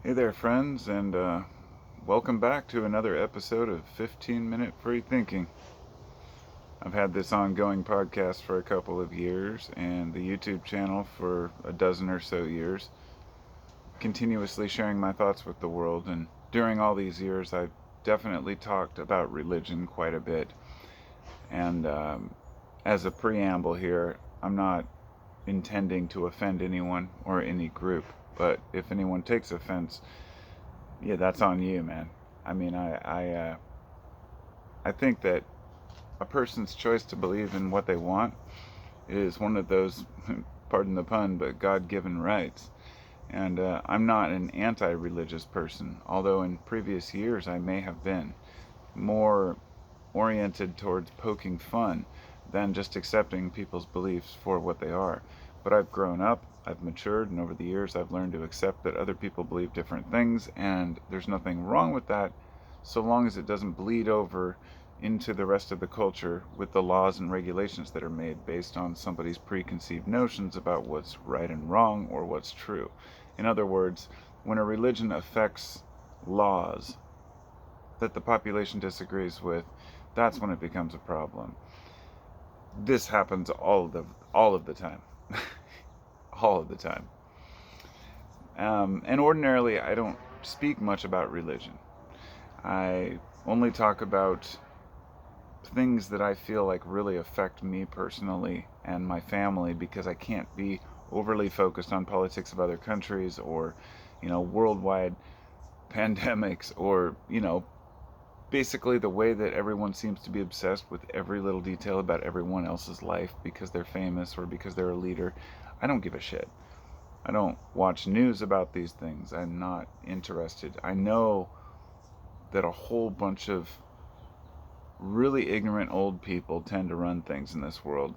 Hey there, friends, and welcome back to another episode of 15-Minute Free Thinking. I've had this ongoing podcast for a couple of years and the YouTube channel for a dozen or so years, continuously sharing my thoughts with the world. And during all these years, I've definitely talked about religion quite a bit. And as a preamble here, I'm not intending to offend anyone or any group, but if anyone takes offense, yeah, that's on you, man. I mean, I think that a person's choice to believe in what they want is one of those, pardon the pun, but God-given rights. And I'm not an anti-religious person, although in previous years I may have been more oriented towards poking fun than just accepting people's beliefs for what they are. But I've grown up, I've matured, and over the years I've learned to accept that other people believe different things, and there's nothing wrong with that so long as it doesn't bleed over into the rest of the culture with the laws and regulations that are made based on somebody's preconceived notions about what's right and wrong or what's true. In other words, when a religion affects laws that the population disagrees with, that's when it becomes a problem. This happens all of the time. All of the time. And ordinarily, I don't speak much about religion. I only talk about things that I feel like really affect me personally and my family, because I can't be overly focused on politics of other countries or, worldwide pandemics or, basically the way that everyone seems to be obsessed with every little detail about everyone else's life because they're famous or because they're a leader. I don't give a shit. I don't watch news about these things. I'm not interested. I know that a whole bunch of really ignorant old people tend to run things in this world.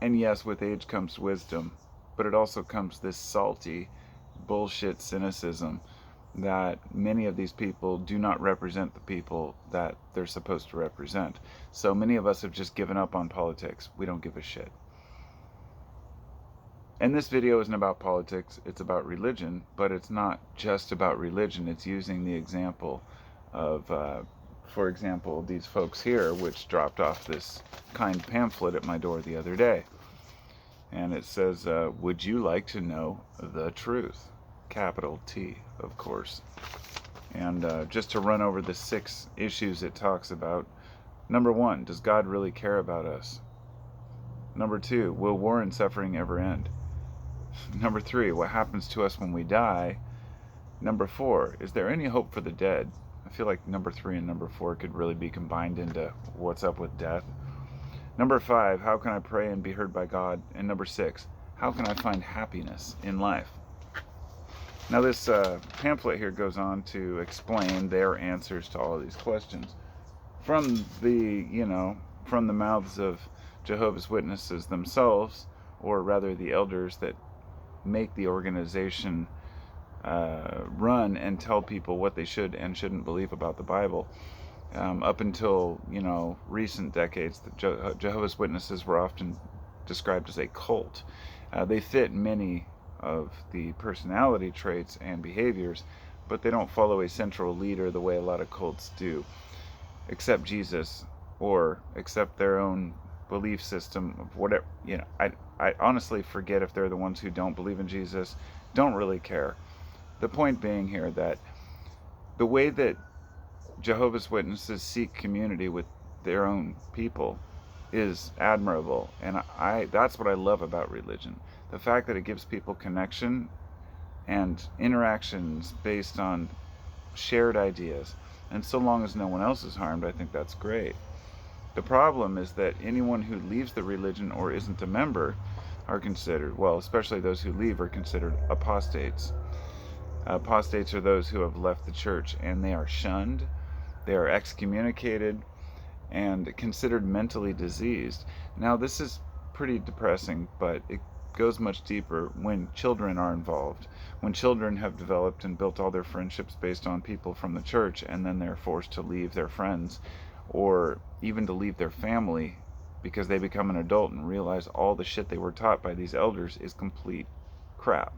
And yes, with age comes wisdom, but it also comes this salty bullshit cynicism that many of these people do not represent the people that they're supposed to represent. So many of us have just given up on politics. We don't give a shit. And this video isn't about politics, it's about religion, but it's not just about religion. It's using the example of, for example, these folks here, which dropped off this kind pamphlet at my door the other day. And it says, would you like to know the truth? Capital T, of course. And just to run over the 6 issues it talks about. Number 1, does God really care about us? Number 2, will war and suffering ever end? Number 3, what happens to us when we die? Number 4, is there any hope for the dead? I feel like number 3 and number 4 could really be combined into what's up with death. Number 5, how can I pray and be heard by God? And number 6, how can I find happiness in life? Now this pamphlet here goes on to explain their answers to all of these questions from from the mouths of Jehovah's Witnesses themselves, or rather the elders that make the organization run and tell people what they should and shouldn't believe about the Bible. Up until, recent decades, the Jehovah's Witnesses were often described as a cult. They fit many of the personality traits and behaviors, but they don't follow a central leader the way a lot of cults do, except Jesus, or accept their own belief system of whatever. I honestly forget if they're the ones who don't believe in Jesus. Don't really care. The point being here that the way that Jehovah's Witnesses seek community with their own people is admirable, and that's what I love about religion. The fact that it gives people connection and interactions based on shared ideas. And so long as no one else is harmed, I think that's great. The problem is that anyone who leaves the religion or isn't a member are considered, well, especially those who leave, are considered apostates. Apostates are those who have left the church, and they are shunned, they are excommunicated, and considered mentally diseased. Now, this is pretty depressing, but it goes much deeper when children are involved. When children have developed and built all their friendships based on people from the church, and then they're forced to leave their friends, or even to leave their family because they become an adult and realize all the shit they were taught by these elders is complete crap.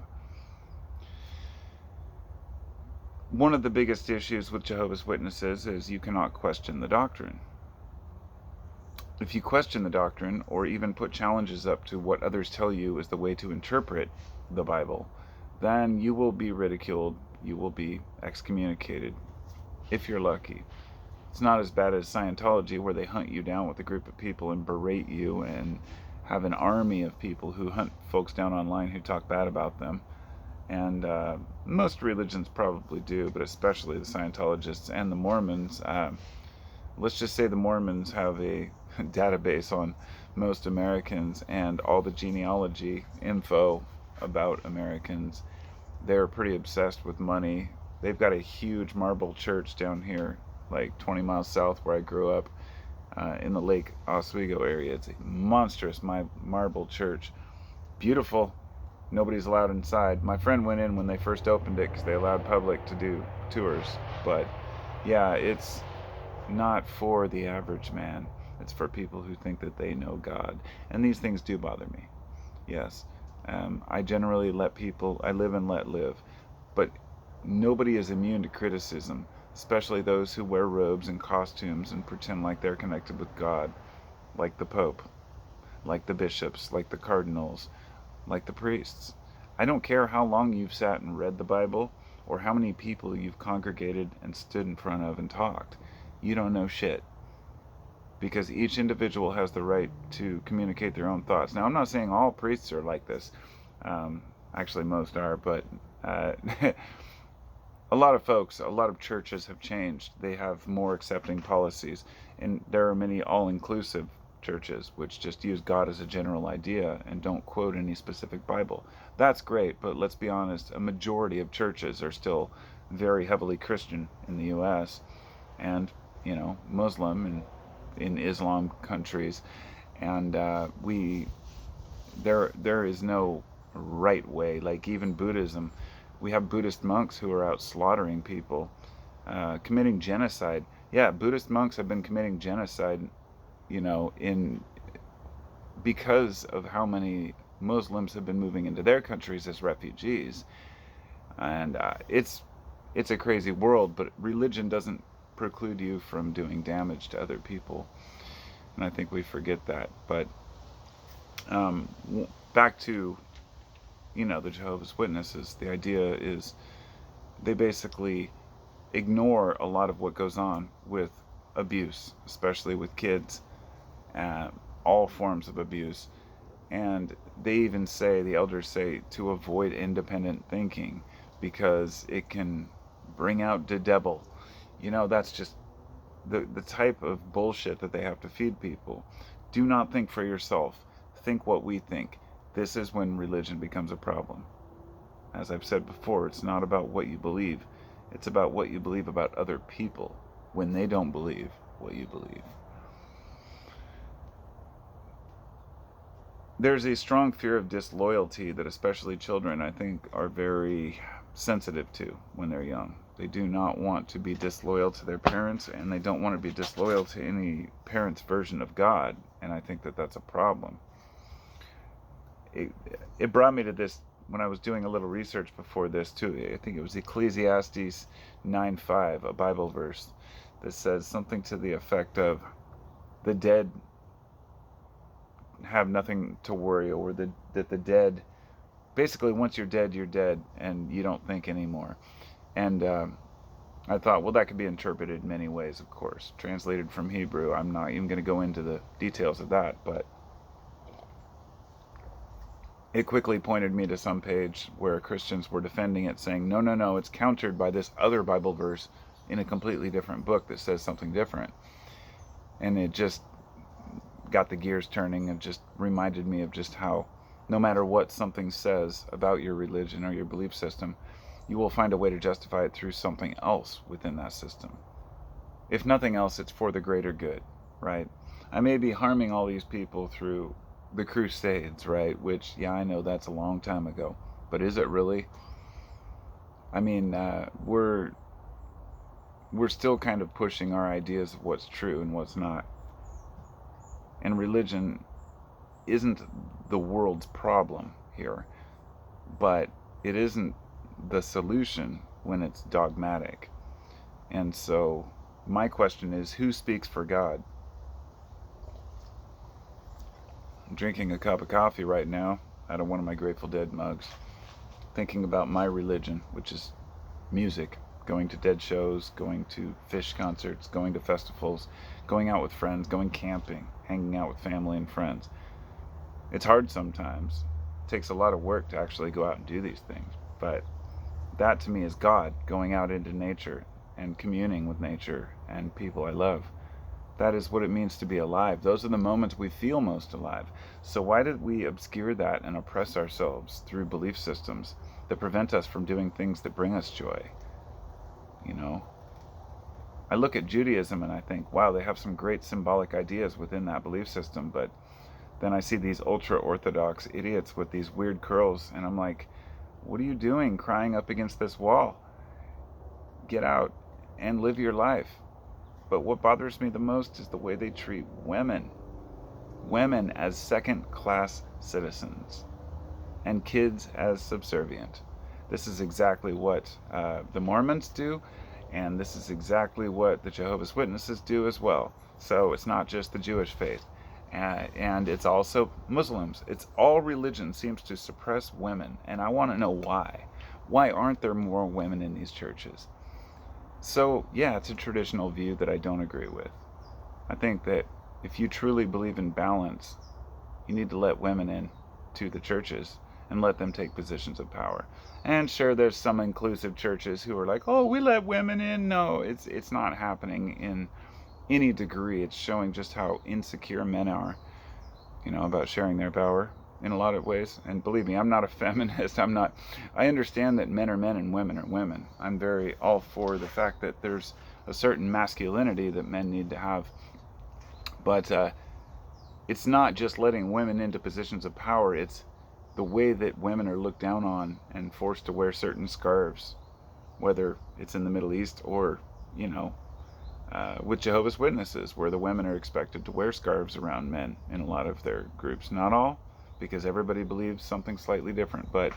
one of the biggest issues with Jehovah's Witnesses is you cannot question the doctrine. If you question the doctrine, or even put challenges up to what others tell you is the way to interpret the Bible, then you will be ridiculed, you will be excommunicated, if you're lucky. It's not as bad as Scientology, where they hunt you down with a group of people and berate you and have an army of people who hunt folks down online who talk bad about them. And most religions probably do, but especially the Scientologists and the Mormons. Let's just say the Mormons have a database on most Americans and all the genealogy info about Americans. They're pretty obsessed with money. They've got a huge marble church down here, like 20 miles south where I grew up, in the Lake Oswego area. It's a monstrous marble church. Beautiful. Nobody's allowed inside. My friend went in when they first opened it because they allowed public to do tours. But yeah, it's not for the average man. It's for people who think that they know God. And these things do bother me. Yes. I generally I live and let live. But nobody is immune to criticism, especially those who wear robes and costumes and pretend like they're connected with God, like the Pope, like the bishops, like the cardinals, like the priests. I don't care how long you've sat and read the Bible or how many people you've congregated and stood in front of and talked. You don't know shit. Because each individual has the right to communicate their own thoughts. Now, I'm not saying all priests are like this. Actually, most are, but a lot of churches have changed. They have more accepting policies. And there are many all-inclusive churches which just use God as a general idea and don't quote any specific Bible. That's great, but let's be honest, a majority of churches are still very heavily Christian in the US and, Muslim and in Islam countries, and there is no right way. Like even Buddhism, we have Buddhist monks who are out slaughtering people, committing genocide. Yeah, Buddhist monks have been committing genocide because of how many Muslims have been moving into their countries as refugees. And it's a crazy world, but religion doesn't preclude you from doing damage to other people. And I think we forget that. But back to, the Jehovah's Witnesses, the idea is they basically ignore a lot of what goes on with abuse, especially with kids, all forms of abuse. And they even say, the elders say, to avoid independent thinking because it can bring out the devil. That's just the type of bullshit that they have to feed people. Do not think for yourself. Think what we think. This is when religion becomes a problem. As I've said before, it's not about what you believe. It's about what you believe about other people when they don't believe what you believe. There's a strong fear of disloyalty that especially children, I think, are very sensitive to when they're young. They do not want to be disloyal to their parents, and they don't want to be disloyal to any parent's version of God, and I think that that's a problem. It brought me to this when I was doing a little research before this too. I think it was Ecclesiastes 9:5, a Bible verse that says something to the effect of the dead have nothing to worry, or that the dead, basically once you're dead and you don't think anymore. And I thought, well, that could be interpreted in many ways, of course. Translated from Hebrew, I'm not even going to go into the details of that, but it quickly pointed me to some page where Christians were defending it, saying, no, it's countered by this other Bible verse in a completely different book that says something different. And it just got the gears turning and just reminded me of just how no matter what something says about your religion or your belief system, you will find a way to justify it through something else within that system. If nothing else, it's for the greater good, right? I may be harming all these people through the Crusades, right? Which, yeah, I know that's a long time ago, but is it really? I mean, we're still kind of pushing our ideas of what's true and what's not. And religion isn't the world's problem here, but it isn't the solution when it's dogmatic. And so my question is, who speaks for God? I'm drinking a cup of coffee right now out of one of my Grateful Dead mugs, thinking about my religion, which is music, going to Dead shows, going to Fish concerts, going to festivals, going out with friends, going camping, hanging out with family and friends. It's hard sometimes. It takes a lot of work to actually go out and do these things. But that to me is God, going out into nature and communing with nature and people I love. That is what it means to be alive. Those are the moments we feel most alive. So why did we obscure that and oppress ourselves through belief systems that prevent us from doing things that bring us joy? You know, I look at Judaism and I think, wow, they have some great symbolic ideas within that belief system, but then I see these ultra-Orthodox idiots with these weird curls, and I'm like, what are you doing crying up against this wall? Get out and live your life. But what bothers me the most is the way they treat women. Women as second-class citizens, and kids as subservient. This is exactly what the Mormons do, and this is exactly what the Jehovah's Witnesses do as well. So it's not just the Jewish faith. And it's also Muslims. It's all religion seems to suppress women, and I want to know why. Why aren't there more women in these churches? So yeah, it's a traditional view that I don't agree with. I think that if you truly believe in balance, you need to let women in to the churches and let them take positions of power. And sure, there's some inclusive churches who are like, oh, we let women in. No, it's not happening in any degree. It's showing just how insecure men are, about sharing their power in a lot of ways. And believe me, I'm not a feminist. I understand that men are men and women are women. I'm very all for the fact that there's a certain masculinity that men need to have. But it's not just letting women into positions of power. It's the way that women are looked down on and forced to wear certain scarves, whether it's in the Middle East or, with Jehovah's Witnesses, where the women are expected to wear scarves around men in a lot of their groups. Not all, because everybody believes something slightly different. But,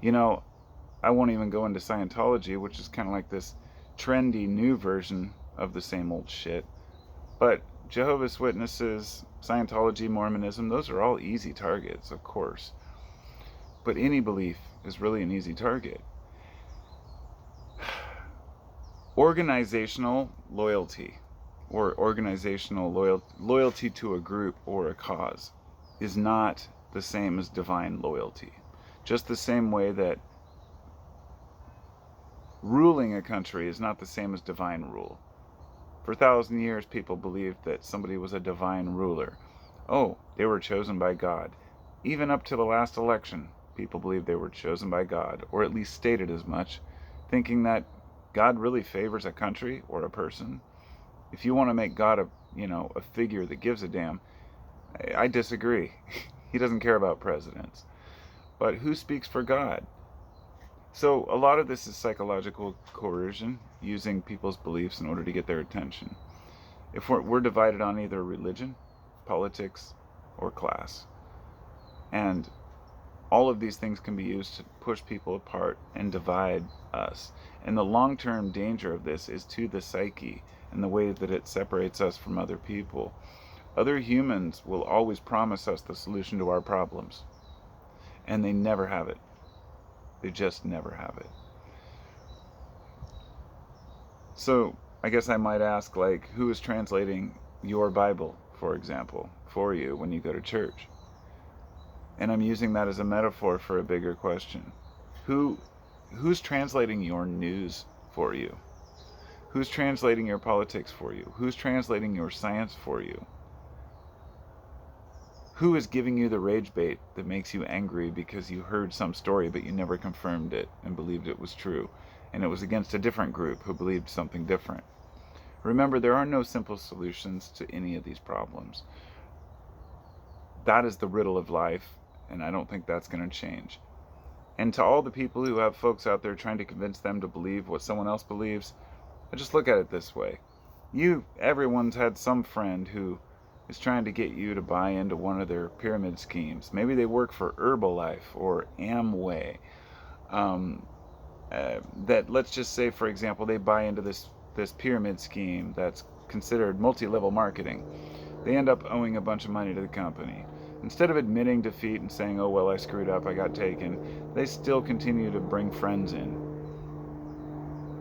I won't even go into Scientology, which is kind of like this trendy new version of the same old shit. But Jehovah's Witnesses, Scientology, Mormonism, those are all easy targets, of course. But any belief is really an easy target. Organizational loyalty, or organizational loyalty to a group or a cause, is not the same as divine loyalty. Just the same way that ruling a country is not the same as divine rule. For 1,000 years, people believed that somebody was a divine ruler. Oh, they were chosen by God. Even up to the last election, people believed they were chosen by God, or at least stated as much, thinking that God really favors a country or a person. If you want to make God a figure that gives a damn, I disagree. He doesn't care about presidents. But who speaks for God? So a lot of this is psychological coercion, using people's beliefs in order to get their attention. If we're divided on either religion, politics, or class. And all of these things can be used to push people apart and divide us. And the long-term danger of this is to the psyche and the way that it separates us from other people. Other humans will always promise us the solution to our problems. And they never have it. They just never have it. So I guess I might ask, who is translating your Bible, for example, for you when you go to church? And I'm using that as a metaphor for a bigger question. Who's translating your news for you? Who's translating your politics for you? Who's translating your science for you? Who is giving you the rage bait that makes you angry because you heard some story but you never confirmed it and believed it was true, and it was against a different group who believed something different? Remember, there are no simple solutions to any of these problems. That is the riddle of life, and I don't think that's going to change. And to all the people who have folks out there trying to convince them to believe what someone else believes, I just look at it this way. Everyone's had some friend who is trying to get you to buy into one of their pyramid schemes. Maybe they work for Herbalife or Amway. that, let's just say, for example, they buy into this pyramid scheme that's considered multi-level marketing. They end up owing a bunch of money to the company. Instead of admitting defeat and saying, oh, well, I screwed up, I got taken, they still continue to bring friends in.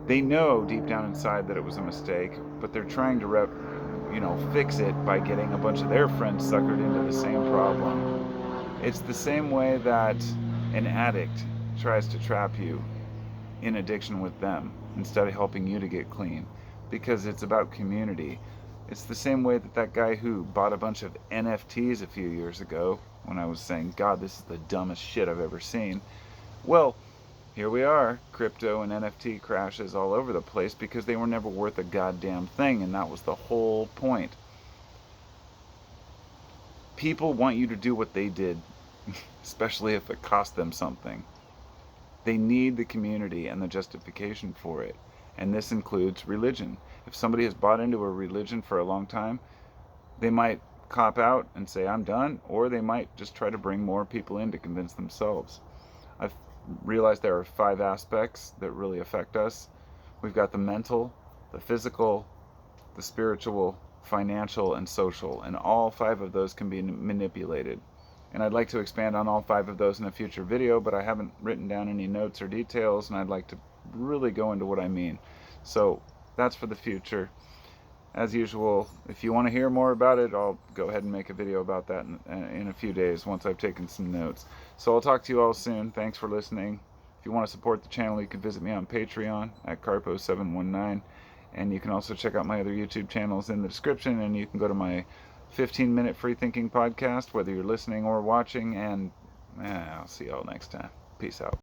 They know deep down inside that it was a mistake, but they're trying to fix it by getting a bunch of their friends suckered into the same problem. It's the same way that an addict tries to trap you in addiction with them instead of helping you to get clean, because it's about community. It's the same way that guy who bought a bunch of NFTs a few years ago, when I was saying, God, this is the dumbest shit I've ever seen. Well, here we are, crypto and NFT crashes all over the place because they were never worth a goddamn thing, and that was the whole point. People want you to do what they did, especially if it cost them something. They need the community and the justification for it, and this includes religion. If somebody has bought into a religion for a long time, they might cop out and say, I'm done, or they might just try to bring more people in to convince themselves. I've realized there are 5 aspects that really affect us. We've got the mental, the physical, the spiritual, financial, and social, and all 5 of those can be manipulated. And I'd like to expand on all 5 of those in a future video, but I haven't written down any notes or details, and I'd like to really go into what I mean. So that's for the future. As usual, if you want to hear more about it, I'll go ahead and make a video about that in a few days once I've taken some notes. So I'll talk to you all soon. Thanks for listening. If you want to support the channel, you can visit me on Patreon at Carpo719. And you can also check out my other YouTube channels in the description. And you can go to my 15-minute free thinking podcast, whether you're listening or watching. And I'll see you all next time. Peace out.